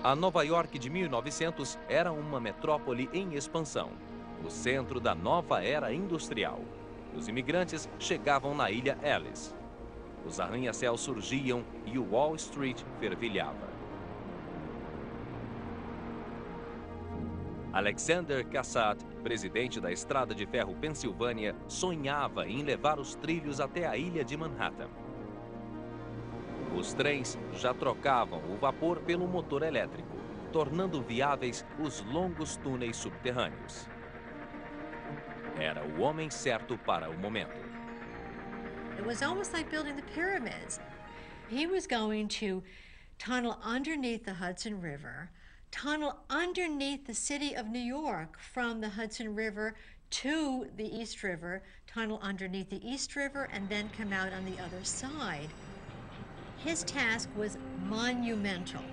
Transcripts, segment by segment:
A Nova York de 1900 era uma metrópole em expansão, o centro da nova era industrial. Os imigrantes chegavam na ilha Ellis. Os arranha-céus surgiam e o Wall Street fervilhava. Alexander Cassatt, presidente da Estrada de Ferro Pensilvânia, sonhava em levar os trilhos até a ilha de Manhattan. Os trens já trocavam o vapor pelo motor elétrico, tornando viáveis os longos túneis subterrâneos. Era o homem certo para o momento. It was almost like building the pyramids. He was going to tunnel underneath the Hudson River, tunnel underneath the city of New York from the Hudson River to the East River, tunnel underneath the East River, and then come out on the other side. His task was monumental.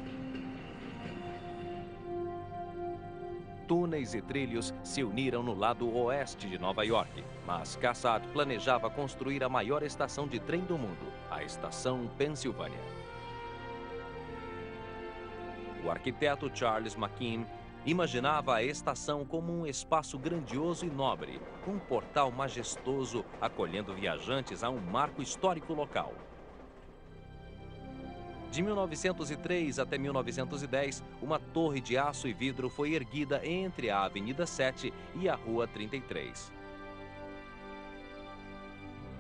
Túneis e trilhos se uniram no lado oeste de Nova York, mas Cassatt planejava construir a maior estação de trem do mundo, a Estação Pensilvânia. O arquiteto Charles McKean imaginava a estação como um espaço grandioso e nobre, um portal majestoso acolhendo viajantes a um marco histórico local. De 1903 até 1910, uma torre de aço e vidro foi erguida entre a Avenida 7 e a Rua 33.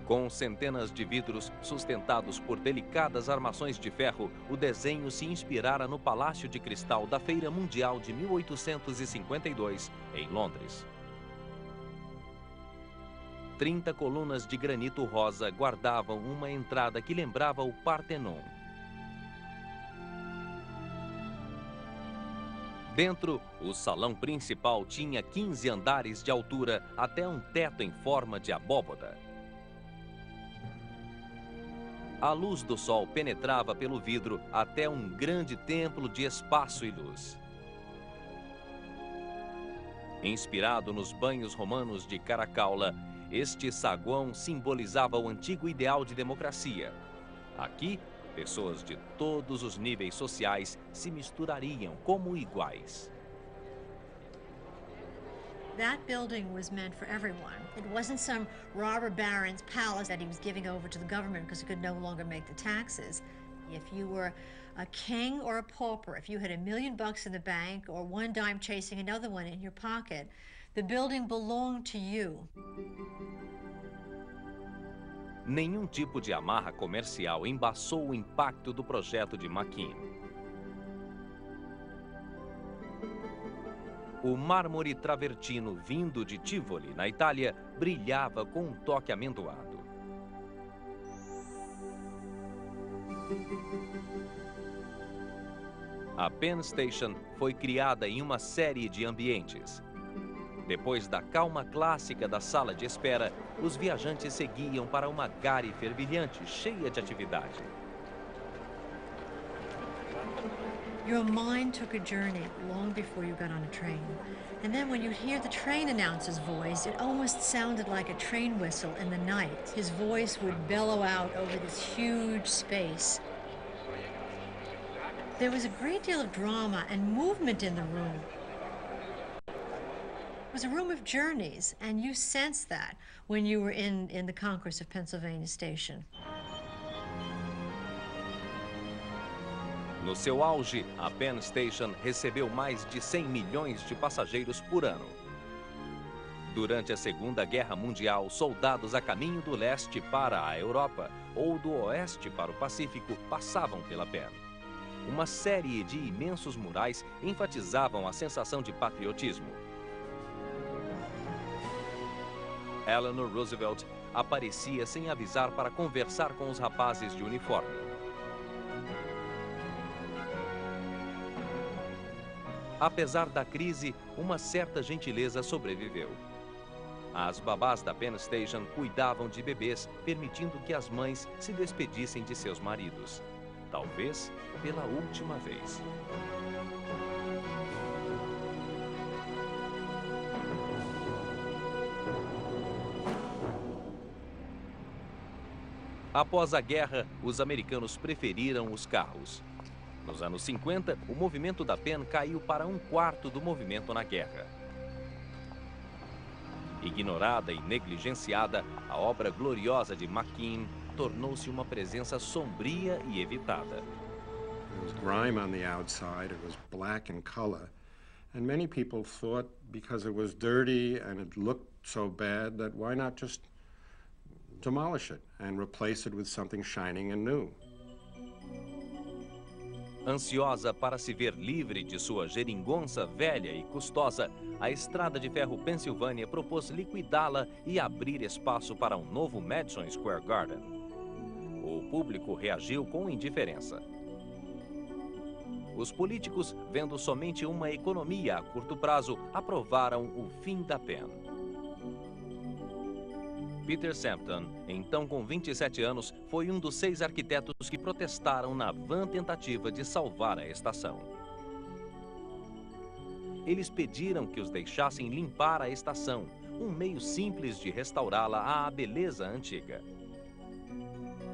Com centenas de vidros sustentados por delicadas armações de ferro, o desenho se inspirara no Palácio de Cristal da Feira Mundial de 1852, em Londres. 30 colunas de granito rosa guardavam uma entrada que lembrava o Partenon. Dentro, o salão principal tinha 15 andares de altura até um teto em forma de abóboda. A luz do sol penetrava pelo vidro até um grande templo de espaço e luz. Inspirado nos banhos romanos de Caracaula, este saguão simbolizava o antigo ideal de democracia. Aqui, pessoas de todos os níveis sociais se misturariam como iguais. That building was meant for everyone. It wasn't some robber baron's palace that he was giving over to the government because he could no longer make the taxes. If you were a king or a pauper, if you had $1 million in the bank or one dime chasing another one in your pocket, the building belonged to you. Nenhum tipo de amarra comercial embaçou o impacto do projeto de McKean. O mármore travertino vindo de Tivoli, na Itália, brilhava com um toque amendoado. A Penn Station foi criada em uma série de ambientes. Depois da calma clássica da sala de espera, os viajantes seguiam para uma gare fervilhante, cheia de atividade. Your mind took a journey long before you got on a train. And then when you hear the train announcer's voice, it almost sounded like a train whistle in the night. His voice would bellow out over this huge space. There was a great deal of drama and movement in the room. It was a room of journeys, and you sensed that when you were in the concourse of Pennsylvania Station. No seu auge, a Penn Station recebeu mais de 100 milhões de passageiros por ano. Durante a Segunda Guerra Mundial, soldados a caminho do leste para a Europa ou do oeste para o Pacífico passavam pela Penn. Uma série de imensos murais enfatizavam a sensação de patriotismo. Eleanor Roosevelt aparecia sem avisar para conversar com os rapazes de uniforme. Apesar da crise, uma certa gentileza sobreviveu. As babás da Penn Station cuidavam de bebês, permitindo que as mães se despedissem de seus maridos. Talvez pela última vez. Após a guerra, os americanos preferiram os carros. Nos anos 50, o movimento da Penn caiu para um quarto do movimento na guerra. Ignorada e negligenciada, a obra gloriosa de McKean tornou-se uma presença sombria e evitada. There was grime on the outside, it was black in color, and many people thought because it was dirty and it looked so bad that why not just demolish it and replace it with something shining and new. Ansiosa para se ver livre de sua geringonça velha e custosa, a Estrada de Ferro Pensilvânia propôs liquidá-la e abrir espaço para um novo Madison Square Garden. O público reagiu com indiferença. Os políticos, vendo somente uma economia a curto prazo, aprovaram o fim da Penn. Peter Sampton, então com 27 anos, foi um dos 6 arquitetos que protestaram na vã tentativa de salvar a estação. Eles pediram que os deixassem limpar a estação, um meio simples de restaurá-la à beleza antiga.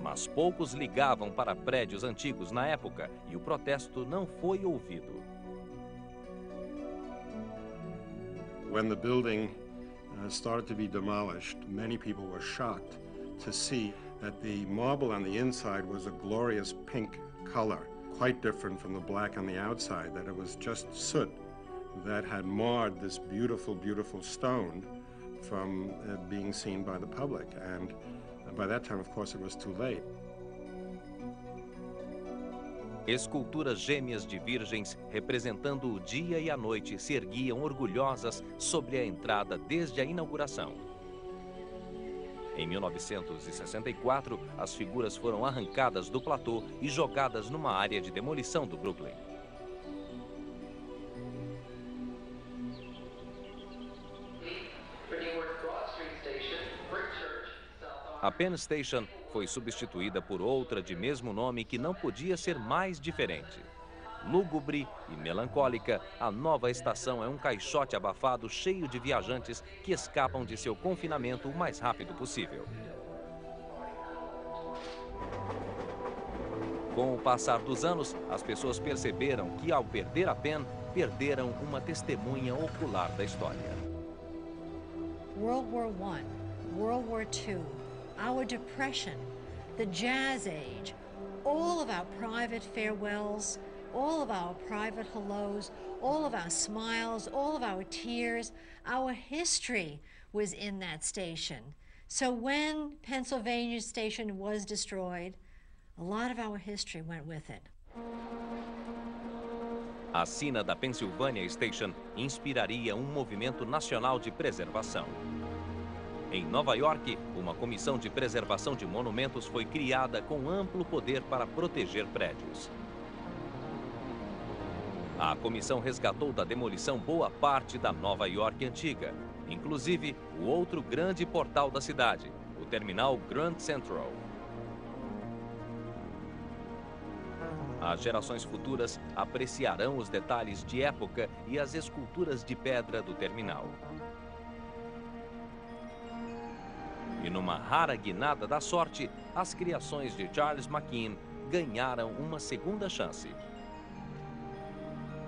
Mas poucos ligavam para prédios antigos na época e o protesto não foi ouvido. When the building started to be demolished, many people were shocked to see that the marble on the inside was a glorious pink color, quite different from the black on the outside, that it was just soot that had marred this beautiful, beautiful stone from being seen by the public. And by that time, of course, it was too late. Esculturas gêmeas de virgens, representando o dia e a noite, se erguiam orgulhosas sobre a entrada desde a inauguração. Em 1964, as figuras foram arrancadas do platô e jogadas numa área de demolição do Brooklyn. A Penn Station foi substituída por outra de mesmo nome que não podia ser mais diferente. Lúgubre e melancólica, a nova estação é um caixote abafado cheio de viajantes que escapam de seu confinamento o mais rápido possível. Com o passar dos anos, as pessoas perceberam que, ao perder a Penn, perderam uma testemunha ocular da história. World War I, World War II, our Depression, the Jazz Age, all of our private farewells, all of our private hellos, all of our smiles, all of our tears, our history was in that station. So when Pennsylvania Station was destroyed, a lot of our history went with it. A sina da Pennsylvania Station inspiraria um movimento nacional de preservação. Em Nova York, uma comissão de preservação de monumentos foi criada com amplo poder para proteger prédios. A comissão resgatou da demolição boa parte da Nova York antiga, inclusive o outro grande portal da cidade, o terminal Grand Central. As gerações futuras apreciarão os detalhes de época e as esculturas de pedra do terminal. E numa rara guinada da sorte, as criações de Charles McKean ganharam uma segunda chance.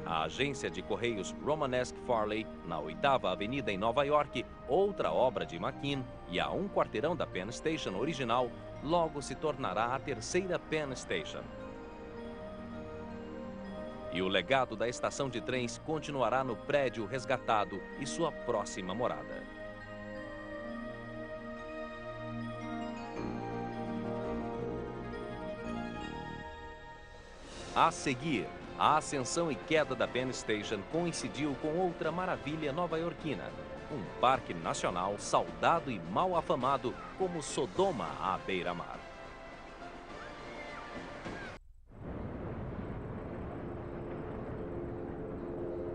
A agência de correios Romanesque Farley, na 8ª Avenida em Nova York, outra obra de McKean e a um quarteirão da Penn Station original, logo se tornará a terceira Penn Station. E o legado da estação de trens continuará no prédio resgatado e sua próxima morada. A seguir, a ascensão e queda da Penn Station coincidiu com outra maravilha nova-iorquina, um parque nacional saudado e mal afamado como Sodoma à beira-mar.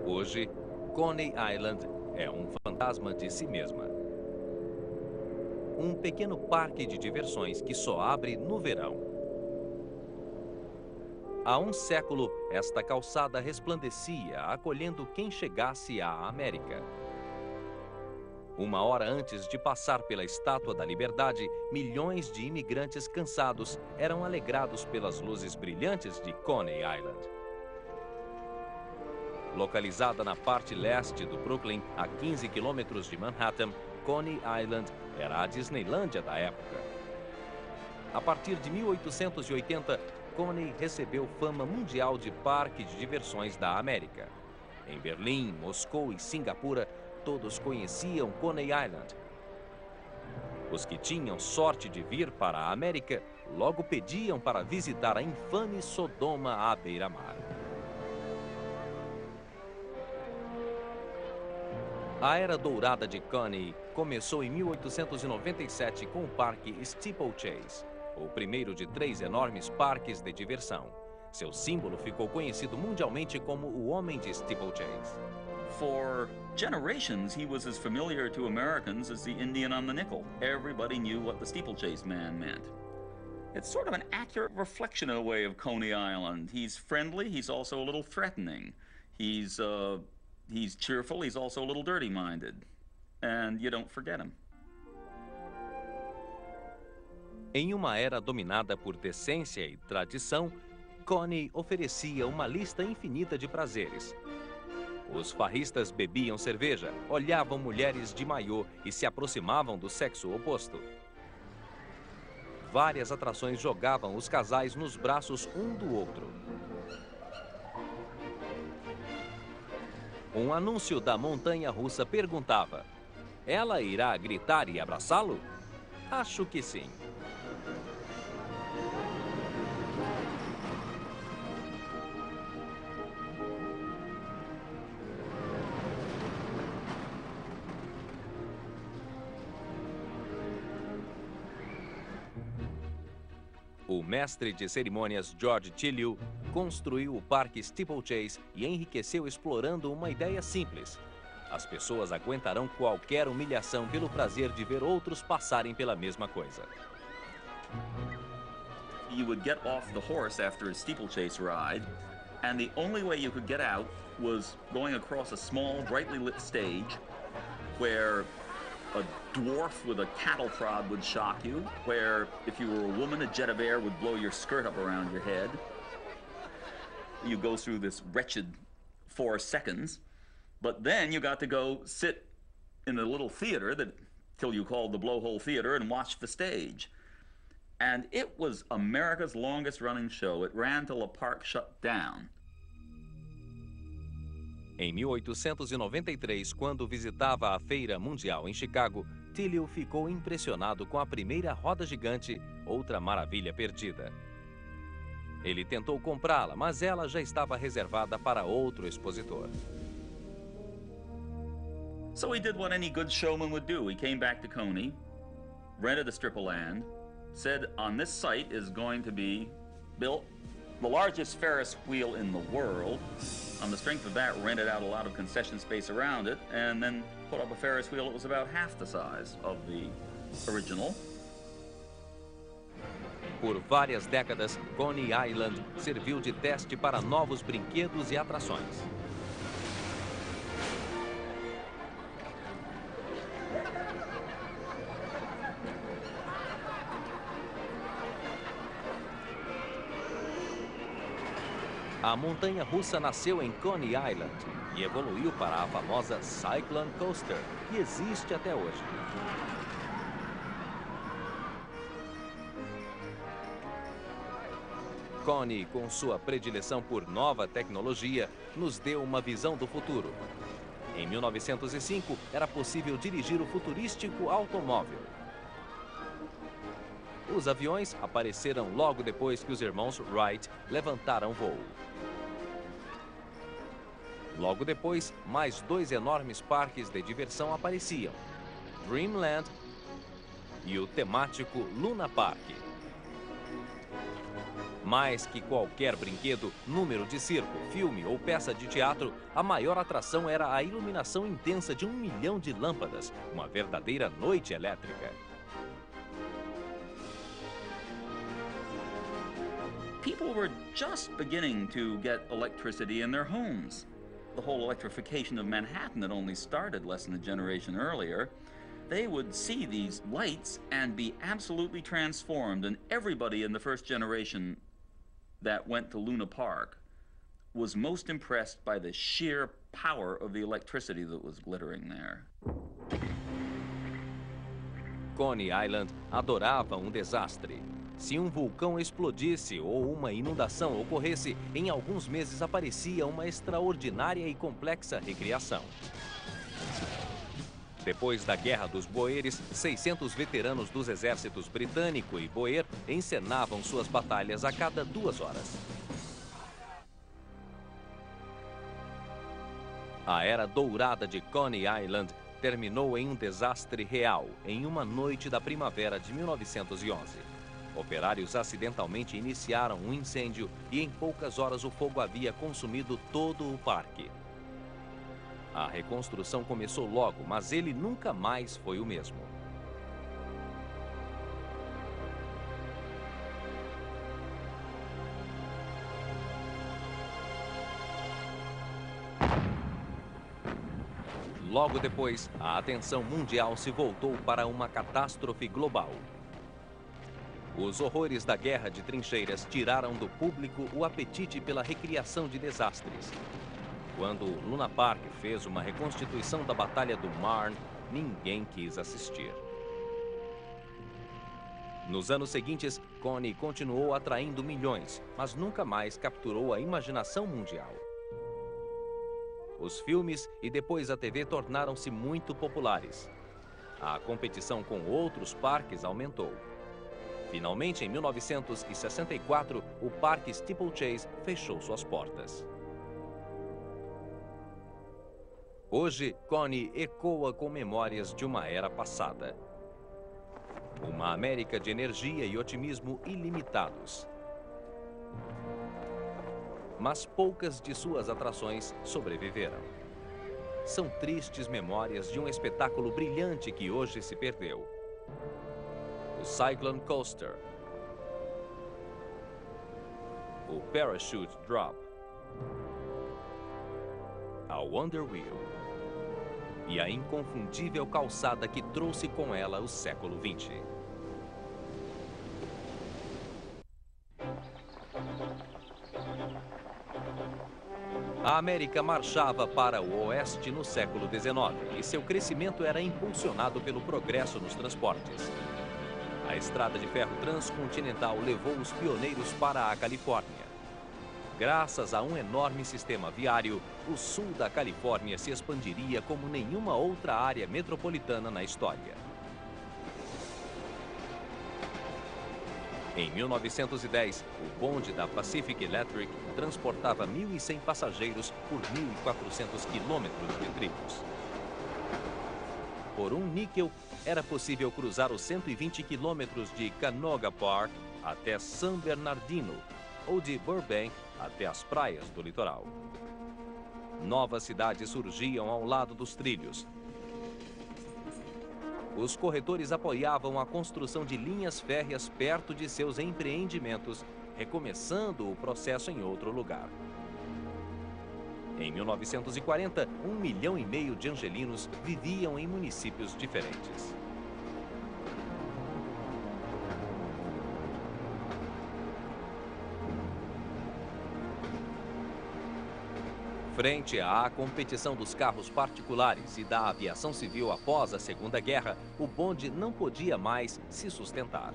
Hoje, Coney Island é um fantasma de si mesma. Um pequeno parque de diversões que só abre no verão. Há um século, esta calçada resplandecia, acolhendo quem chegasse à América. Uma hora antes de passar pela Estátua da Liberdade, milhões de imigrantes cansados eram alegrados pelas luzes brilhantes de Coney Island. Localizada na parte leste do Brooklyn, a 15 quilômetros de Manhattan, Coney Island era a Disneylândia da época. A partir de 1880, Coney recebeu fama mundial de parque de diversões da América. Em Berlim, Moscou e Singapura, todos conheciam Coney Island. Os que tinham sorte de vir para a América logo pediam para visitar a infame Sodoma à beira-mar. A era dourada de Coney começou em 1897 com o parque Steeplechase, o primeiro de 3 enormes parques de diversão. Seu símbolo ficou conhecido mundialmente como o Homem de Steeplechase. For generations, he was as familiar to Americans as the Indian on the nickel. Everybody knew what the steeplechase man meant. It's sort of an accurate reflection in a way of Coney Island. He's friendly, he's also a little threatening. He's cheerful, he's also a little dirty-minded. And you don't forget him. Em uma era dominada por decência e tradição, Coney oferecia uma lista infinita de prazeres. Os farristas bebiam cerveja, olhavam mulheres de maiô e se aproximavam do sexo oposto. Várias atrações jogavam os casais nos braços um do outro. Um anúncio da montanha-russa perguntava: ela irá gritar e abraçá-lo? Acho que sim. O mestre de cerimônias George Tillieu construiu o parque Steeplechase e enriqueceu explorando uma ideia simples: as pessoas aguentarão qualquer humilhação pelo prazer de ver outros passarem pela mesma coisa. You would get off the horse after a steeplechase ride, and the only way you could get out was going across a small, brightly lit stage where a dwarf with a cattle prod would shock you, where if you were a woman, a jet of air would blow your skirt up around your head. You go through this wretched 4 seconds, but then you got to go sit in a little theater that till you called the Blowhole Theater and watch the stage. And it was America's longest running show. It ran till the park shut down. Em 1893, quando visitava a Feira Mundial em Chicago, Tillieu ficou impressionado com a primeira roda gigante, outra maravilha perdida. Ele tentou comprá-la, mas ela já estava reservada para outro expositor. So he did what any good showman would do. He came back to Coney, rented a strip of land, said on this site is going to be built the largest Ferris wheel in the world. On the strength of that, rented out a lot of concession space around it, and then put up a Ferris wheel that was about half the size of the original. Por várias décadas, Coney Island serviu de teste para novos brinquedos e atrações. A montanha-russa nasceu em Coney Island e evoluiu para a famosa Cyclone Coaster, que existe até hoje. Coney, com sua predileção por nova tecnologia, nos deu uma visão do futuro. Em 1905, era possível dirigir o futurístico automóvel. Os aviões apareceram logo depois que os irmãos Wright levantaram voo. Logo depois, mais 2 enormes parques de diversão apareciam: Dreamland e o temático Luna Park. Mais que qualquer brinquedo, número de circo, filme ou peça de teatro, a maior atração era a iluminação intensa de 1 milhão de lâmpadas, uma verdadeira noite elétrica. People were just beginning to get electricity in their homes. The whole electrification of Manhattan had only started less than a generation earlier. They would see these lights and be absolutely transformed, and everybody in the first generation that went to Luna Park was most impressed by the sheer power of the electricity that was glittering there. Coney Island adorava um desastre. Se um vulcão explodisse ou uma inundação ocorresse, em alguns meses aparecia uma extraordinária e complexa recriação. Depois da Guerra dos Boeres, 600 veteranos dos exércitos britânico e boer encenavam suas batalhas a cada 2 horas. A era dourada de Coney Island terminou em um desastre real, em uma noite da primavera de 1911. Operários acidentalmente iniciaram um incêndio e em poucas horas o fogo havia consumido todo o parque. A reconstrução começou logo, mas ele nunca mais foi o mesmo. Logo depois, a atenção mundial se voltou para uma catástrofe global. Os horrores da Guerra de Trincheiras tiraram do público o apetite pela recriação de desastres. Quando o Luna Park fez uma reconstituição da Batalha do Marne, ninguém quis assistir. Nos anos seguintes, Coney continuou atraindo milhões, mas nunca mais capturou a imaginação mundial. Os filmes e depois a TV tornaram-se muito populares. A competição com outros parques aumentou. Finalmente, em 1964, o Parque Steeplechase fechou suas portas. Hoje, Coney ecoa com memórias de uma era passada. Uma América de energia e otimismo ilimitados. Mas poucas de suas atrações sobreviveram. São tristes memórias de um espetáculo brilhante que hoje se perdeu. O Cyclone Coaster, o Parachute Drop, a Wonder Wheel e a inconfundível calçada que trouxe com ela o século XX. A América marchava para o oeste no século XIX e seu crescimento era impulsionado pelo progresso nos transportes. A estrada de ferro transcontinental levou os pioneiros para a Califórnia. Graças a um enorme sistema viário, o sul da Califórnia se expandiria como nenhuma outra área metropolitana na história. Em 1910, o bonde da Pacific Electric transportava 1.100 passageiros por 1.400 quilômetros de trilhos. Por um níquel, era possível cruzar os 120 quilômetros de Canoga Park até San Bernardino, ou de Burbank até as praias do litoral. Novas cidades surgiam ao lado dos trilhos. Os corretores apoiavam a construção de linhas férreas perto de seus empreendimentos, recomeçando o processo em outro lugar. Em 1940, 1,5 milhão de angelinos viviam em municípios diferentes. Frente à competição dos carros particulares e da aviação civil após a Segunda Guerra, o bonde não podia mais se sustentar.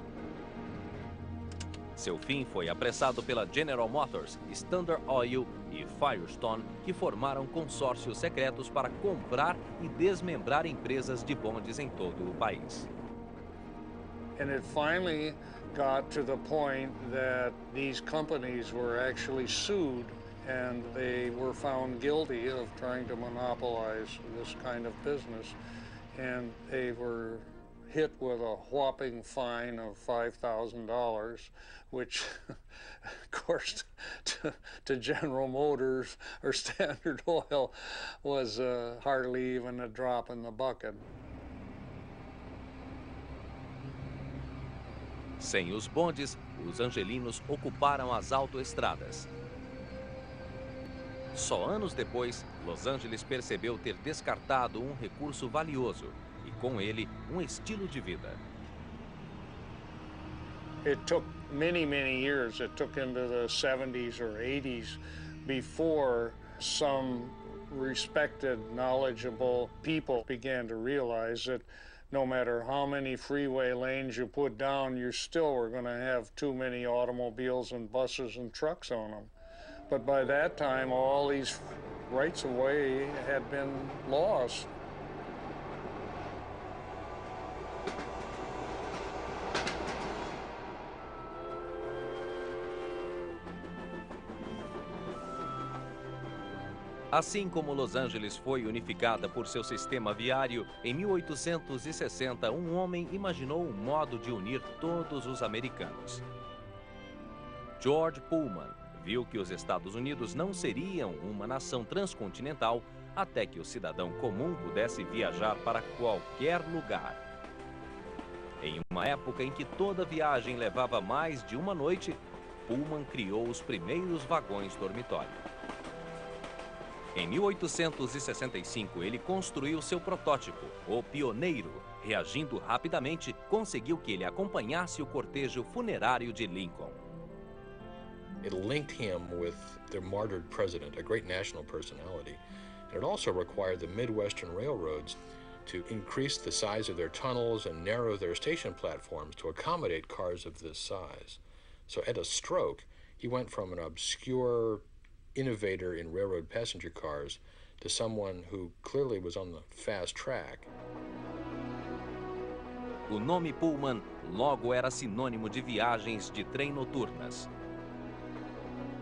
Seu fim foi apressado pela General Motors, Standard Oil e Firestone, que formaram consórcios secretos para comprar e desmembrar empresas de bondes em todo o país. And it finally got to the point that these companies were actually sued and they were found guilty of trying to monopolize this kind of business, and they were hit with a whopping fine of $5,000, which, of course, to General Motors or Standard Oil was hardly even a drop in the bucket. Sem os bondes, os angelinos ocuparam as autoestradas. Só anos depois, Los Angeles percebeu ter descartado um recurso valioso e, com ele, um estilo de vida. It took many, many years. It took into the 70s or 80s before some respected, knowledgeable people began to realize that no matter how many freeway lanes you put down, you still were going to have too many automobiles and buses and trucks on them. But by that time, all these rights of way had been lost. Assim como Los Angeles foi unificada por seu sistema viário, em 1860 um homem imaginou um modo de unir todos os americanos. George Pullman viu que os Estados Unidos não seriam uma nação transcontinental até que o cidadão comum pudesse viajar para qualquer lugar. Em uma época em que toda viagem levava mais de uma noite, Pullman criou os primeiros vagões dormitório. Em 1865, ele construiu seu protótipo, o Pioneiro. Reagindo rapidamente, conseguiu que ele acompanhasse o cortejo funerário de Lincoln. It linked him with their martyred president, a great national personality. And it also required the Midwestern railroads to increase the size of their tunnels and narrow their station platforms to accommodate cars of this size. So at a stroke, he went from an obscure innovator in railroad passenger cars to someone who clearly was on the fast track. O nome Pullman logo era sinônimo de viagens de trem noturnas.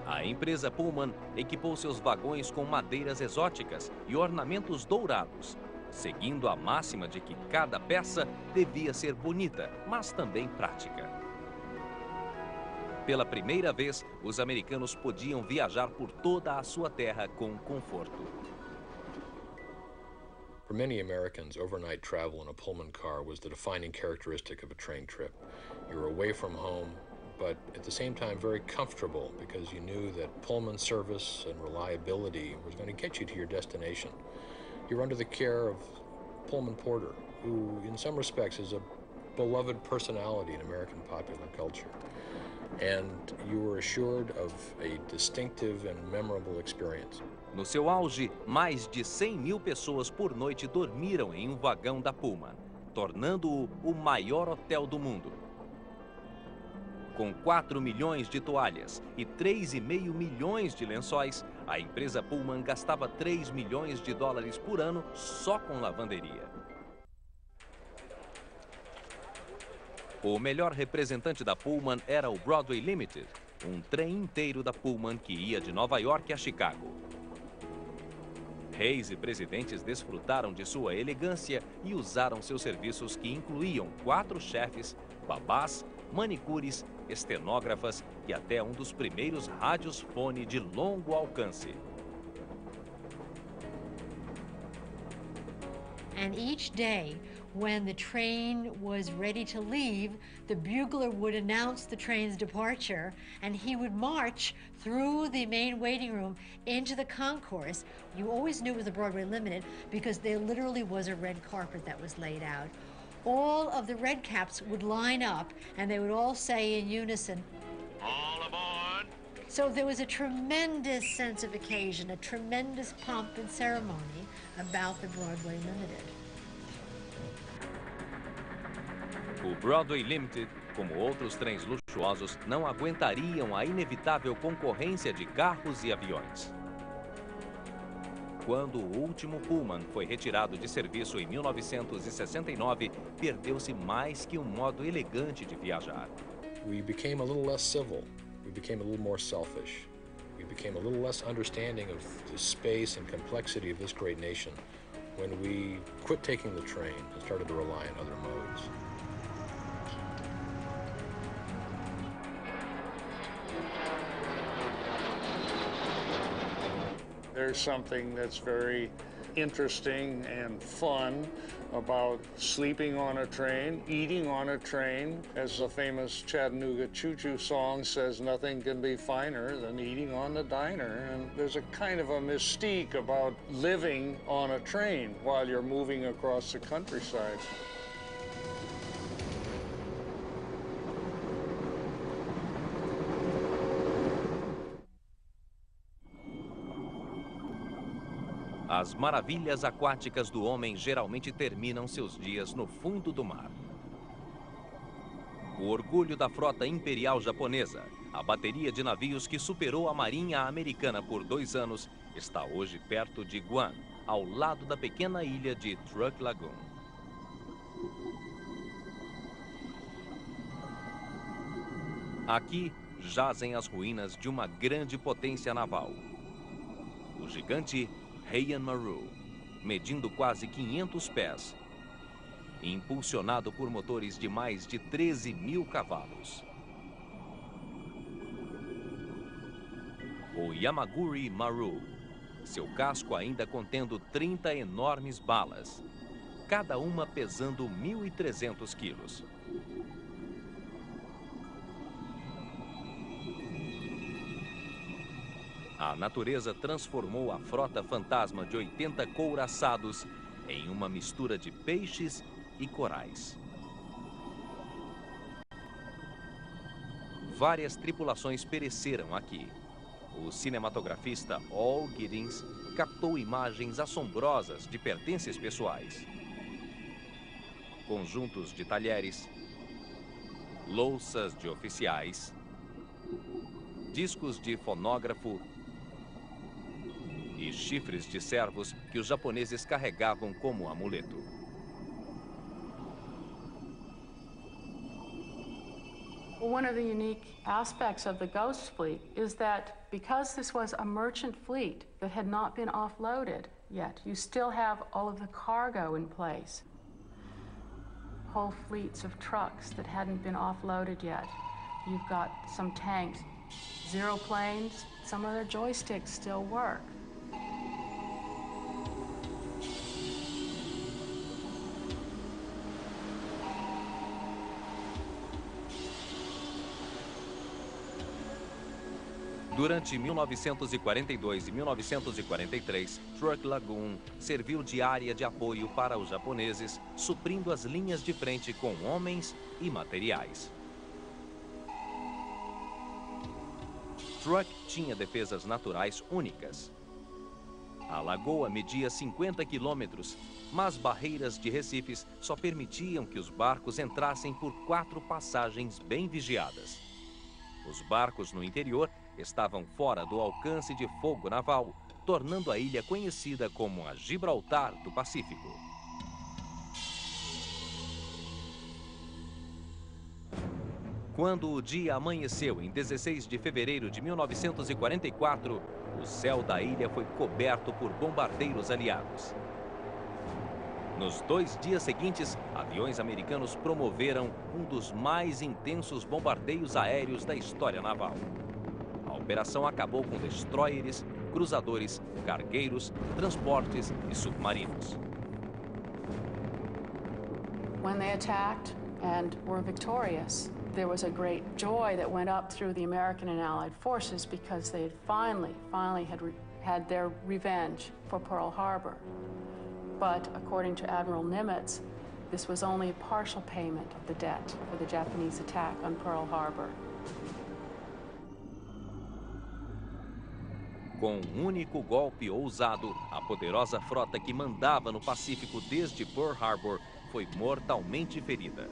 A empresa Pullman equipou seus vagões com madeiras exóticas e ornamentos dourados, seguindo a máxima de que cada peça devia ser bonita, mas também prática. Pela primeira vez, os americanos podiam viajar por toda a sua terra com conforto. For many Americans, overnight travel in a Pullman car was the defining characteristic of a train trip. You were away from home, but at the same time very comfortable because you knew that Pullman service and reliability was going to get you to your destination. You were under the care of Pullman Porter, who in some respects is a beloved personality in American popular culture. And you were assured of a distinctive and memorable experience. No seu auge, mais de 100.000 pessoas por noite dormiram em um vagão da Pullman, tornando-o o maior hotel do mundo. Com 4 milhões de toalhas e 3,5 milhões de lençóis, a empresa Pullman gastava 3 milhões de dólares por ano só com lavanderia. O melhor representante da Pullman era o Broadway Limited, um trem inteiro da Pullman que ia de Nova York a Chicago. Reis e presidentes desfrutaram de sua elegância e usaram seus serviços que incluíam 4 chefes, babás, manicures, estenógrafas e até um dos primeiros rádios fone de longo alcance. And each day, when the train was ready to leave, the bugler would announce the train's departure, and he would march through the main waiting room into the concourse. You always knew it was the Broadway Limited because there literally was a red carpet that was laid out. All of the red caps would line up, and they would all say in unison, "All aboard!" So there was a tremendous sense of occasion, a tremendous pomp and ceremony about the Broadway Limited. O Broadway Limited, como outros trens luxuosos, não aguentariam a inevitável concorrência de carros e aviões. Quando o último Pullman foi retirado de serviço em 1969, perdeu-se mais que um modo elegante de viajar. We became a little less civil. We became a little more selfish. We became a little less understanding of the space and complexity of this great nation when we quit taking the train and started to rely on other modes. There's something that's very interesting and fun about sleeping on a train, eating on a train. As the famous Chattanooga Choo Choo song says, nothing can be finer than eating on the diner. And there's a kind of a mystique about living on a train while you're moving across the countryside. As maravilhas aquáticas do homem geralmente terminam seus dias no fundo do mar. O orgulho da frota imperial japonesa, a bateria de navios que superou a marinha americana por 2 anos, está hoje perto de Guam, ao lado da pequena ilha de Truk Lagoon. Aqui jazem as ruínas de uma grande potência naval. O gigante Heian Maru, medindo quase 500 pés, impulsionado por motores de mais de 13.000 cavalos. O Yamaguri Maru, seu casco ainda contendo 30 enormes balas, cada uma pesando 1.300 quilos. A natureza transformou a frota fantasma de 80 couraçados em uma mistura de peixes e corais. Várias tripulações pereceram aqui. O cinematografista Al Giddings captou imagens assombrosas de pertences pessoais. Conjuntos de talheres, louças de oficiais, discos de fonógrafo e chifres de servos que os japoneses carregavam como amuleto. One of the unique aspects of the Ghost Fleet is that because this was a merchant fleet that had not been offloaded yet, you still have all of the cargo in place. Whole fleets of trucks that hadn't been offloaded yet. You've got some tanks, Zero planes, some of their joysticks still work. Durante 1942 e 1943, Truk Lagoon serviu de área de apoio para os japoneses, suprindo as linhas de frente com homens e materiais. Truk tinha defesas naturais únicas. A lagoa media 50 quilômetros, mas barreiras de recifes só permitiam que os barcos entrassem por 4 passagens bem vigiadas. Os barcos no interior estavam fora do alcance de fogo naval, tornando a ilha conhecida como a Gibraltar do Pacífico. Quando o dia amanheceu em 16 de fevereiro de 1944, o céu da ilha foi coberto por bombardeiros aliados. Nos 2 dias seguintes, aviões americanos promoveram um dos mais intensos bombardeios aéreos da história naval. A operação acabou com destroyers, cruzadores, cargueiros, transportes e submarinos. When they attacked and were victorious, there was a great joy that went up through the American and Allied forces because they had finally had their revenge for Pearl Harbor. But according to Admiral Nimitz, this was only a partial payment of the debt for the Japanese attack on Pearl Harbor. Com um único golpe ousado, a poderosa frota que mandava no Pacífico desde Pearl Harbor foi mortalmente ferida.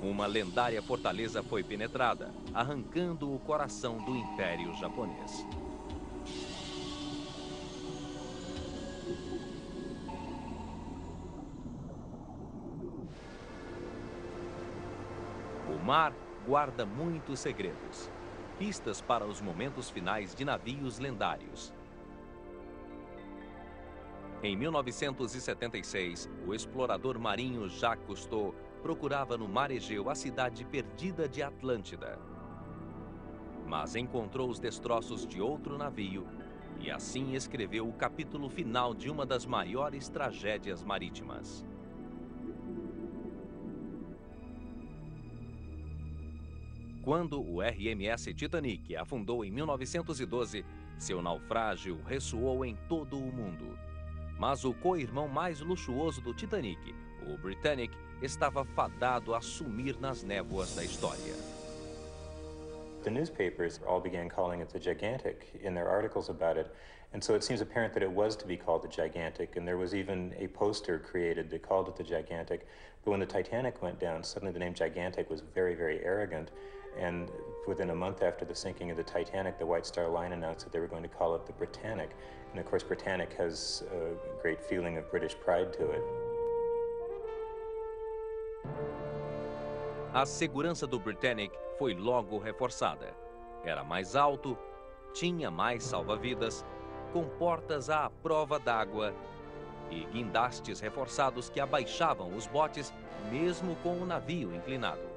Uma lendária fortaleza foi penetrada, arrancando o coração do Império Japonês. O mar guarda muitos segredos, pistas para os momentos finais de navios lendários. Em 1976, o explorador marinho Jacques Cousteau procurava no mar Egeu a cidade perdida de Atlântida. Mas encontrou os destroços de outro navio e assim escreveu o capítulo final de uma das maiores tragédias marítimas. Quando o RMS Titanic afundou em 1912, seu naufrágio ressoou em todo o mundo. Mas o co-irmão mais luxuoso do Titanic, o Britannic, estava fadado a sumir nas névoas da história. The newspapers all began calling it the Gigantic in their articles about it, and so it seems apparent that it was to be called the Gigantic, and there was even a poster created that called it the Gigantic. But when the Titanic went down, suddenly the name Gigantic was very, very arrogant, and within a month after the sinking of the Titanic, the White Star Line announced that they were going to call it the Britannic, and of course Britannic has a great feeling of British pride to it. A segurança do Britannic foi logo reforçada. Era mais alto, tinha mais salva-vidas, com portas à prova d'água e guindastes reforçados que abaixavam os botes mesmo com o navio inclinado.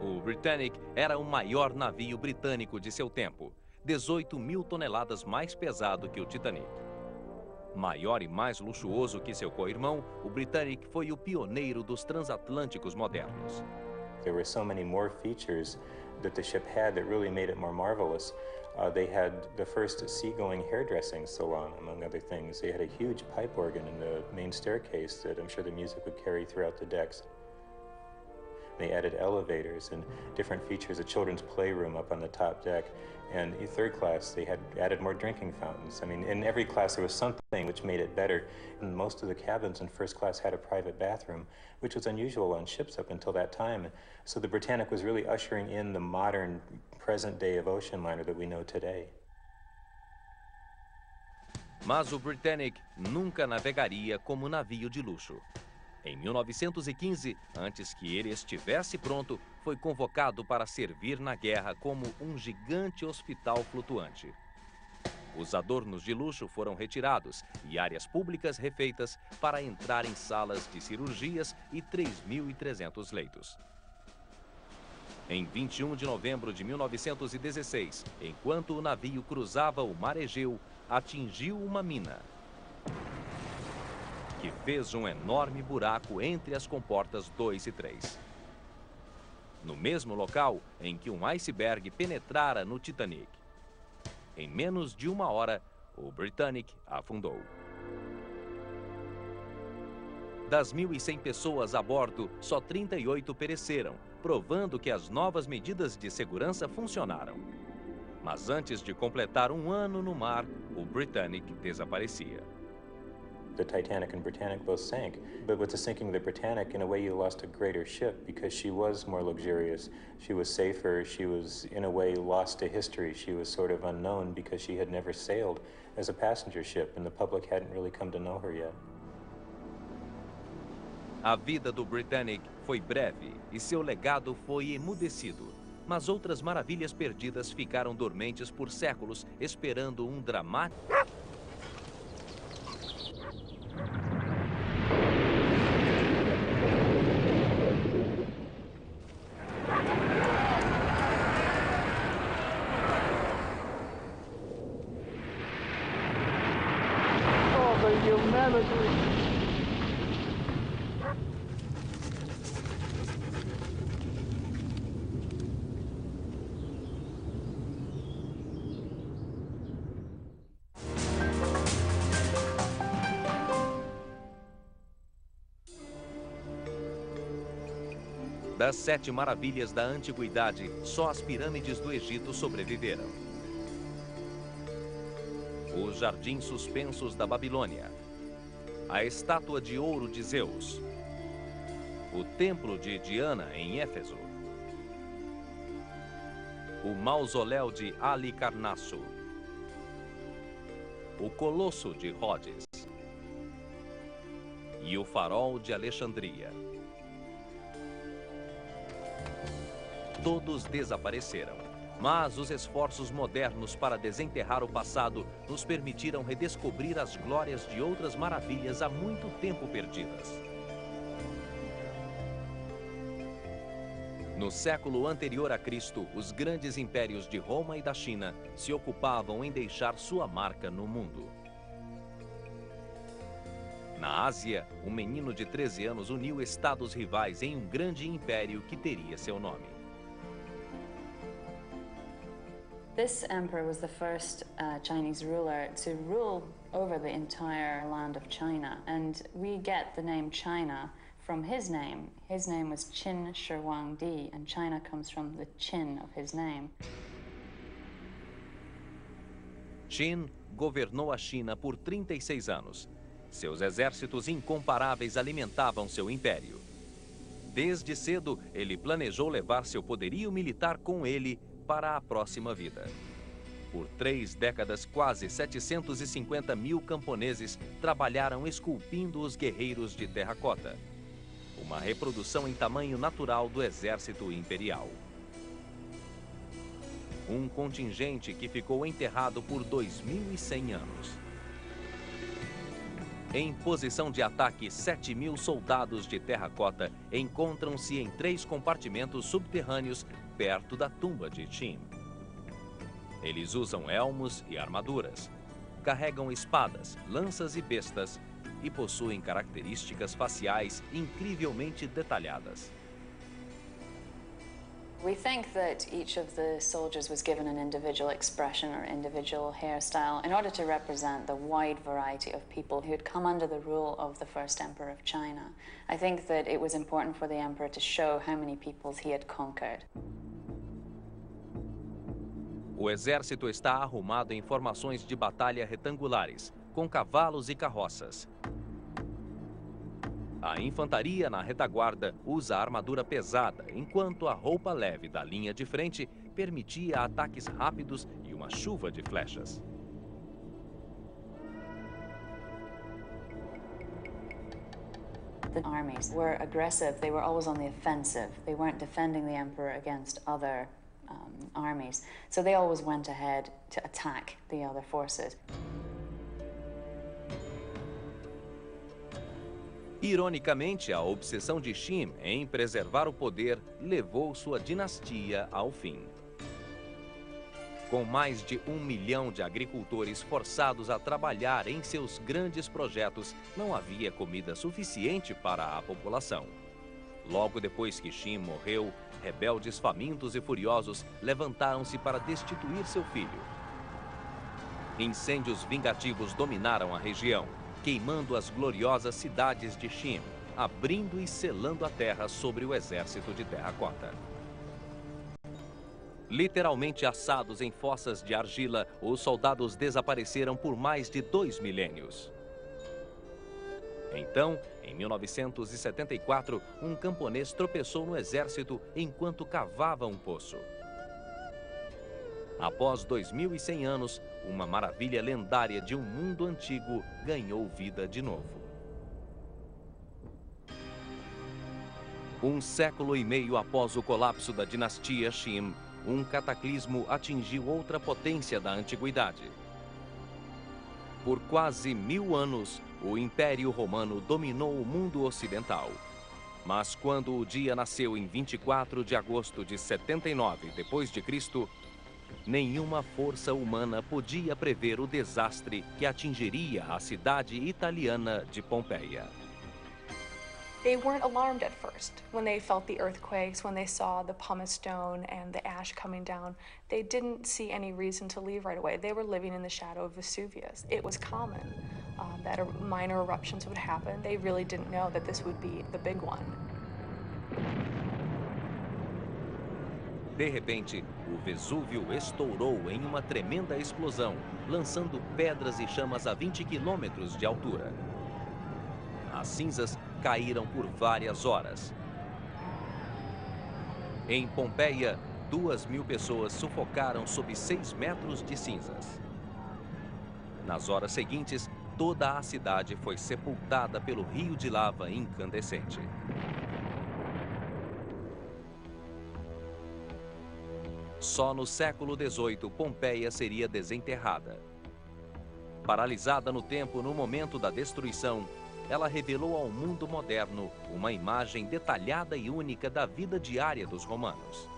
O Britannic era o maior navio britânico de seu tempo, 18.000 toneladas mais pesado que o Titanic. Maior e mais luxuoso que seu co-irmão, o Britannic foi o pioneiro dos transatlânticos modernos. There were so many more features that the ship had that really made it more marvelous. They had the first seagoing hairdressing salon, among other things. They had a huge pipe organ in the main staircase that I'm sure the music would carry throughout the decks. They added elevators and different features, a children's playroom up on the top deck. And in third class, they had added more drinking fountains. I mean, in every class there was something which made it better. And most of the cabins in first class had a private bathroom, which was unusual on ships up until that time. So the Britannic was really ushering in the modern, present-day of ocean liner that we know today. Mas o Britannic nunca navegaria como navio de luxo. Em 1915, antes que ele estivesse pronto, foi convocado para servir na guerra como um gigante hospital flutuante. Os adornos de luxo foram retirados e áreas públicas refeitas para entrar em salas de cirurgias e 3.300 leitos. Em 21 de novembro de 1916, enquanto o navio cruzava o Mar Egeu, atingiu uma mina, que fez um enorme buraco entre as comportas 2 e 3. No mesmo local em que um iceberg penetrara no Titanic. Em menos de uma hora, o Britannic afundou. Das 1.100 pessoas a bordo, só 38 pereceram, provando que as novas medidas de segurança funcionaram. Mas antes de completar um ano no mar, o Britannic desaparecia. The Titanic and Britannic both sank, but with the sinking of the Britannic, in a way you lost a greater ship because she was more luxurious, she was safer, she was in a way lost to history, she was sort of unknown because she had never sailed as a passenger ship and the public hadn't really come to know her yet. A vida do Britannic foi breve e seu legado foi emudecido, mas outras maravilhas perdidas ficaram dormentes por séculos, esperando um dramático... Das 7 maravilhas da antiguidade, só as pirâmides do Egito sobreviveram. Os jardins suspensos da Babilônia, a estátua de ouro de Zeus, o templo de Diana em Éfeso, o mausoléu de Halicarnasso, o colosso de Rhodes e o farol de Alexandria. Todos desapareceram, mas os esforços modernos para desenterrar o passado nos permitiram redescobrir as glórias de outras maravilhas há muito tempo perdidas. No século anterior a Cristo, os grandes impérios de Roma e da China se ocupavam em deixar sua marca no mundo. Na Ásia, um menino de 13 anos uniu estados rivais em um grande império que teria seu nome. This emperor was the first Chinese ruler to rule over the entire land of China, and we get the name China from his name. His name was Qin Shi Huangdi, and China comes from the Qin of his name. Qin governou a China por 36 anos. Seus exércitos incomparáveis alimentavam seu império. Desde cedo, ele planejou levar seu poderio militar com ele para a próxima vida. Por 3 décadas, quase 750 mil camponeses trabalharam esculpindo os guerreiros de terracota, uma reprodução em tamanho natural do exército imperial. Um contingente que ficou enterrado por 2.100 anos. Em posição de ataque, 7.000 soldados de terracota encontram-se em 3 compartimentos subterrâneos perto da tumba de Qin. Eles usam elmos e armaduras, carregam espadas, lanças e bestas e possuem características faciais incrivelmente detalhadas. We think that each of the soldiers was given an individual expression or individual hairstyle in order to represent the wide variety of people who had come under the rule of the first emperor of China. I think that it was important for the emperor to show how many peoples he had conquered. O exército está arrumado em formações de batalha retangulares, com cavalos e carroças. A infantaria na retaguarda usa armadura pesada, enquanto a roupa leve da linha de frente permitia ataques rápidos e uma chuva de flechas. The armies were aggressive. They were always on the offensive. They weren't defending the emperor against other armies. So they always went ahead to attack the other forces. Ironicamente, a obsessão de Qin em preservar o poder levou sua dinastia ao fim. Com mais de 1 milhão de agricultores forçados a trabalhar em seus grandes projetos, não havia comida suficiente para a população. Logo depois que Qin morreu, rebeldes famintos e furiosos levantaram-se para destituir seu filho. Incêndios vingativos dominaram a região, queimando as gloriosas cidades de Qin, abrindo e selando a terra sobre o exército de terracota. Literalmente assados em fossas de argila, os soldados desapareceram por mais de 2 milênios. Então, em 1974, um camponês tropeçou no exército enquanto cavava um poço. Após 2.100 anos, uma maravilha lendária de um mundo antigo ganhou vida de novo. 1 século e meio após o colapso da dinastia Qin, um cataclismo atingiu outra potência da antiguidade. Por quase 1000 anos, o Império Romano dominou o mundo ocidental. Mas quando o dia nasceu em 24 de agosto de 79 d.C., nenhuma força humana podia prever o desastre que atingiria a cidade italiana de Pompeia. They weren't alarmed at first when they felt the earthquakes, when they saw the pumice stone and the ash coming down. They didn't see any reason to leave right away. They were living in the shadow of Vesuvius. It was common that minor eruptions would happen. They really didn't know that this would be the big one. De repente, o Vesúvio estourou em uma tremenda explosão, lançando pedras e chamas a 20 quilômetros de altura. As cinzas caíram por várias horas. Em Pompeia, 2.000 pessoas sufocaram sob 6 metros de cinzas. Nas horas seguintes, toda a cidade foi sepultada pelo rio de lava incandescente. Só no século XVIII, Pompeia seria desenterrada. Paralisada no tempo no momento da destruição, ela revelou ao mundo moderno uma imagem detalhada e única da vida diária dos romanos.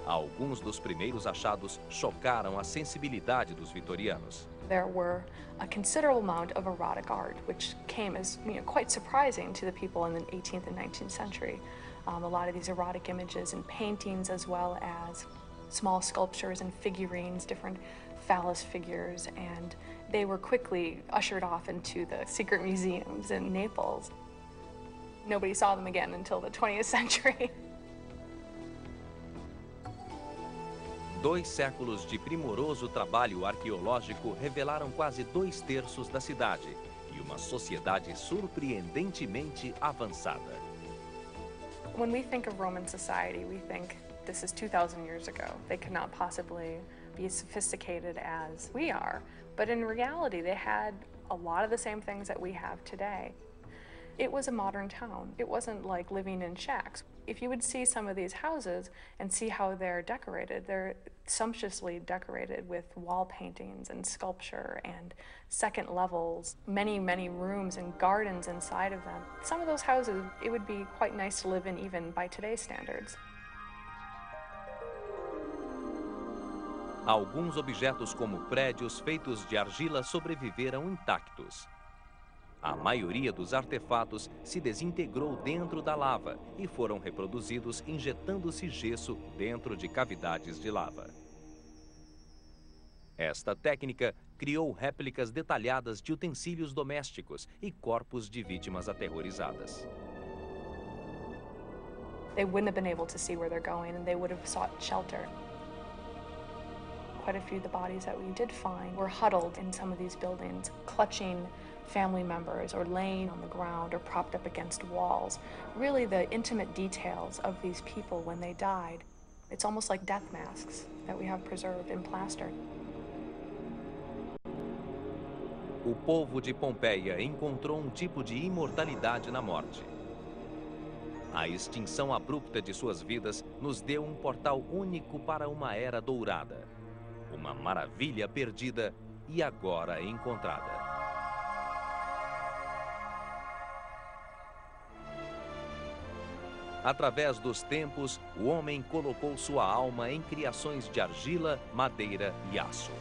Alguns dos primeiros achados chocaram a sensibilidade dos vitorianos. There were a considerable amount of erotic art, which came as quite surprising to the people in the 18th and 19th century. A lot of these erotic images and paintings, as well as small sculptures and figurines, different phallus figures, and they were quickly ushered off into the secret museums in Naples. Nobody saw them again until the 20th century. 2 séculos de primoroso trabalho arqueológico revelaram quase 2/3 da cidade e uma sociedade surpreendentemente avançada. When we think of Roman society, we think this is 2,000 years ago. They could not possibly be as sophisticated as we are. But in reality, they had a lot of the same things that we have today. It was a modern town. It wasn't like living in shacks. If you would see some of these houses and see how they're decorated, they're sumptuously decorated with wall paintings and sculpture and second levels, many, many rooms and gardens inside of them. Some of those houses, it would be quite nice to live in even by today's standards. Alguns objetos como prédios feitos de argila sobreviveram intactos. A maioria dos artefatos se desintegrou dentro da lava e foram reproduzidos injetando-se gesso dentro de cavidades de lava. Esta técnica criou réplicas detalhadas de utensílios domésticos e corpos de vítimas aterrorizadas. They wouldn't have been able to see where they're going and they would have sought shelter. Quite a few of the bodies that we did find were huddled in some of these buildings, clutching family members or laying on the ground or propped up against walls. Really the intimate details of these people when they died. It's almost like death masks that we have preserved in plaster. O povo de Pompeia encontrou um tipo de imortalidade na morte. A extinção abrupta de suas vidas nos deu um portal único para uma era dourada. Uma maravilha perdida e agora encontrada. Através dos tempos, o homem colocou sua alma em criações de argila, madeira e aço.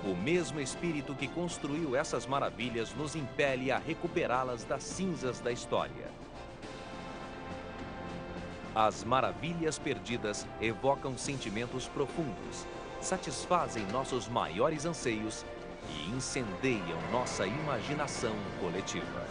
O mesmo espírito que construiu essas maravilhas nos impele a recuperá-las das cinzas da história. As maravilhas perdidas evocam sentimentos profundos, satisfazem nossos maiores anseios e incendeiam nossa imaginação coletiva.